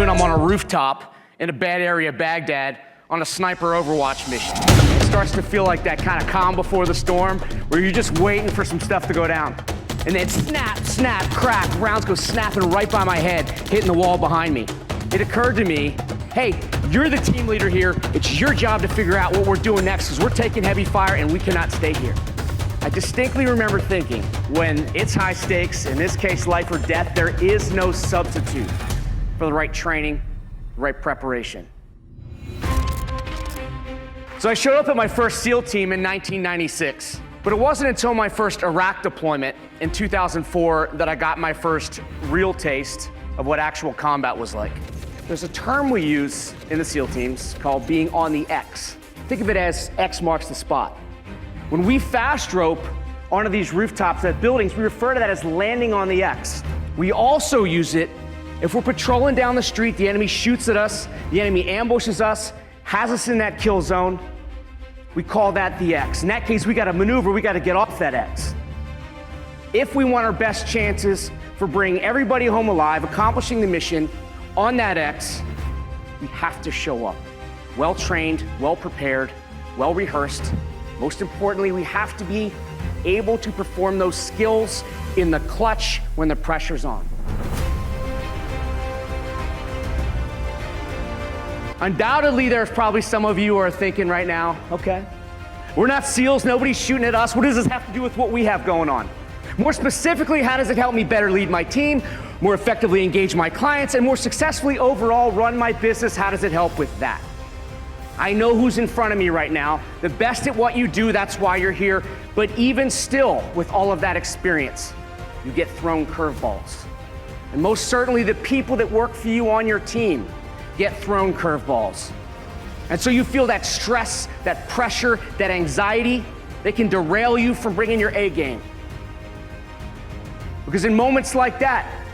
moment, I'm on a rooftop in a bad area of Baghdad on a sniper Overwatch mission. It starts to feel like that kind of calm before the storm, where you're just waiting for some stuff to go down. And then snap, snap, crack, rounds go snapping right by my head, hitting the wall behind me. It occurred to me, hey, you're the team leader here. It's your job to figure out what we're doing next, because we're taking heavy fire and we cannot stay here. I distinctly remember thinking, when it's high stakes, in this case life or death, there is no substitute for the right training, the right preparation. So I showed up at my first SEAL team in 1996, but it wasn't until my first Iraq deployment in 2004 that I got my first real taste of what actual combat was like. There's a term we use in the SEAL teams called being on the X. Think of it as X marks the spot. When we fast rope onto these rooftops at buildings, we refer to that as landing on the X. We also use it if we're patrolling down the street, the enemy shoots at us, the enemy ambushes us, has us in that kill zone. We call that the X. In that case, we got to maneuver, we got to get off that X. If we want our best chances for bringing everybody home alive, accomplishing the mission on that X, we have to show up. Well-trained, well-prepared, well-rehearsed. Most importantly, we have to be able to perform those skills in the clutch when the pressure's on. Undoubtedly, there's probably some of you who are thinking right now, okay, we're not SEALs, nobody's shooting at us. What does this have to do with what we have going on? More specifically, how does it help me better lead my team, more effectively engage my clients, and more successfully overall run my business? How does it help with that? I know who's in front of me right now, the best at what you do, that's why you're here. But even still, with all of that experience, you get thrown curveballs. And most certainly the people that work for you on your team get thrown curveballs. And so you feel that stress, that pressure, that anxiety, they can derail you from bringing your A game. Because in moments like that,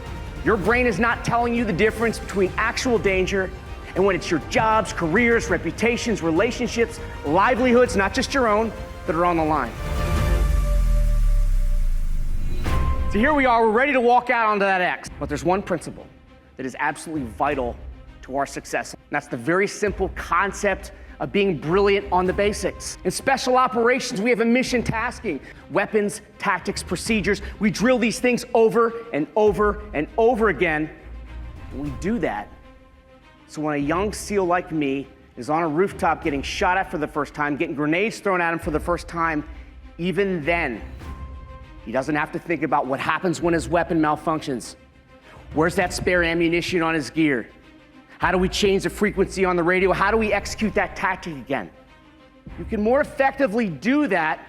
your brain is not telling you the difference between actual danger and when it's your jobs, careers, reputations, relationships, livelihoods, not just your own, that are on the line. So here we are, we're ready to walk out onto that X. But there's one principle that is absolutely vital to our success. And that's the very simple concept of being brilliant on the basics. In special operations, we have a mission tasking, weapons, tactics, procedures. We drill these things over and over and over again. And we do that so when a young SEAL like me is on a rooftop getting shot at for the first time, getting grenades thrown at him for the first time, even then, he doesn't have to think about what happens when his weapon malfunctions. Where's that spare ammunition on his gear? How do we change the frequency on the radio? How do we execute that tactic again? You can more effectively do that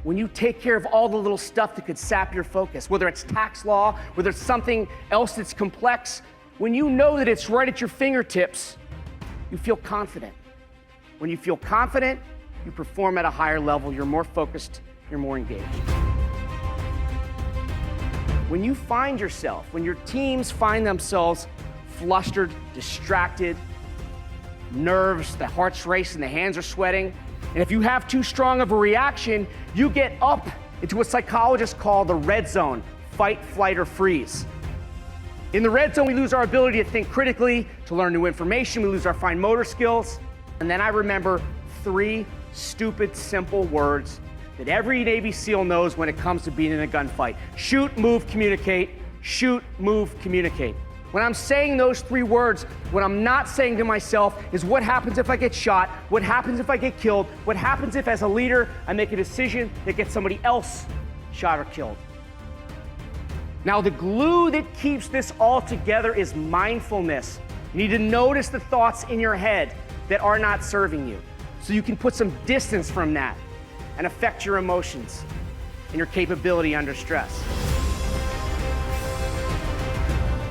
when you take care of all the little stuff that could sap your focus, whether it's tax law, whether it's something else that's complex. When you know that it's right at your fingertips, you feel confident. When you feel confident, you perform at a higher level, you're more focused, you're more engaged. When you find yourself, when your teams find themselves flustered, distracted, nerves, the heart's racing, the hands are sweating, and if you have too strong of a reaction, you get up into what psychologists call the red zone, fight, flight, or freeze. In the red zone, we lose our ability to think critically, to learn new information, we lose our fine motor skills. And then I remember 3 stupid, simple words that every Navy SEAL knows when it comes to being in a gunfight. Shoot, move, communicate. Shoot, move, communicate. When I'm saying those 3 words, what I'm not saying to myself is what happens if I get shot, what happens if I get killed, what happens if as a leader I make a decision that gets somebody else shot or killed. Now the glue that keeps this all together is mindfulness. You need to notice the thoughts in your head that are not serving you, so you can put some distance from that and affect your emotions and your capability under stress.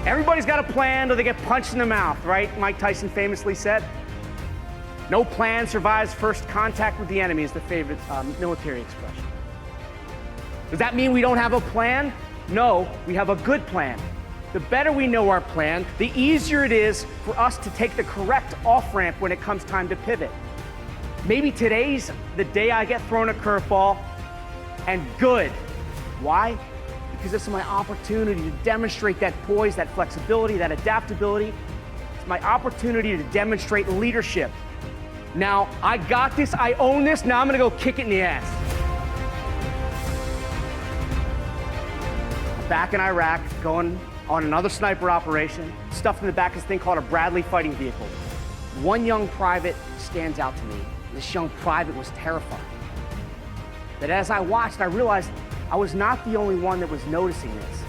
Everybody's got a plan or they get punched in the mouth, right? Mike Tyson famously said. No plan survives first contact with the enemy is the favorite military expression. Does that mean we don't have a plan? No, we have a good plan. The better we know our plan, the easier it is for us to take the correct off-ramp when it comes time to pivot. Maybe today's the day I get thrown a curveball, and good. Why? Because it's my opportunity to demonstrate that poise, that flexibility, that adaptability, my opportunity to demonstrate leadership. Now, I got this, I own this, now I'm gonna go kick it in the ass. Back in Iraq, going on another sniper operation, stuffed in the back of this thing called a Bradley fighting vehicle. One young private stands out to me. This young private was terrified. But as I watched, I realized I was not the only one that was noticing this.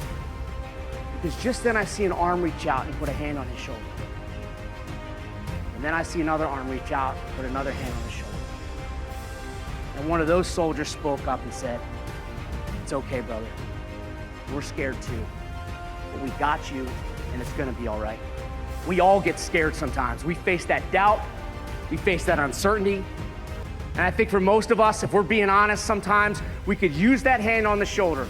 Because just then I see an arm reach out and put a hand on his shoulder. And then I see another arm reach out and put another hand on his shoulder. And one of those soldiers spoke up and said, "It's okay, brother. We're scared too. But we got you, and it's gonna be all right." We all get scared sometimes. We face that doubt, we face that uncertainty. And I think for most of us, if we're being honest, sometimes we could use that hand on the shoulder.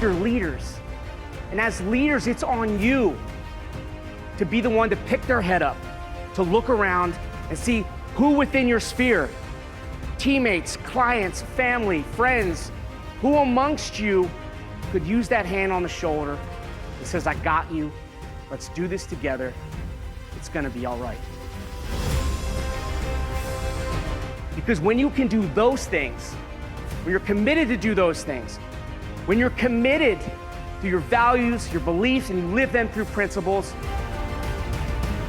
You're leaders. And as leaders, it's on you to be the one to pick their head up, to look around and see who within your sphere, teammates, clients, family, friends, who amongst you could use that hand on the shoulder that says, "I got you, let's do this together, it's gonna be all right." Because when you can do those things, when you're committed to do those things, when you're committed to your values, your beliefs, and you live them through principles,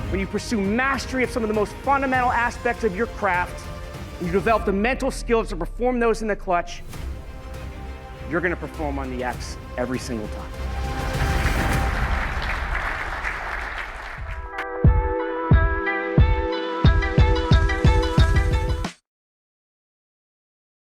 when you pursue mastery of some of the most fundamental aspects of your craft, and you develop the mental skills to perform those in the clutch, you're gonna perform on the X every single time.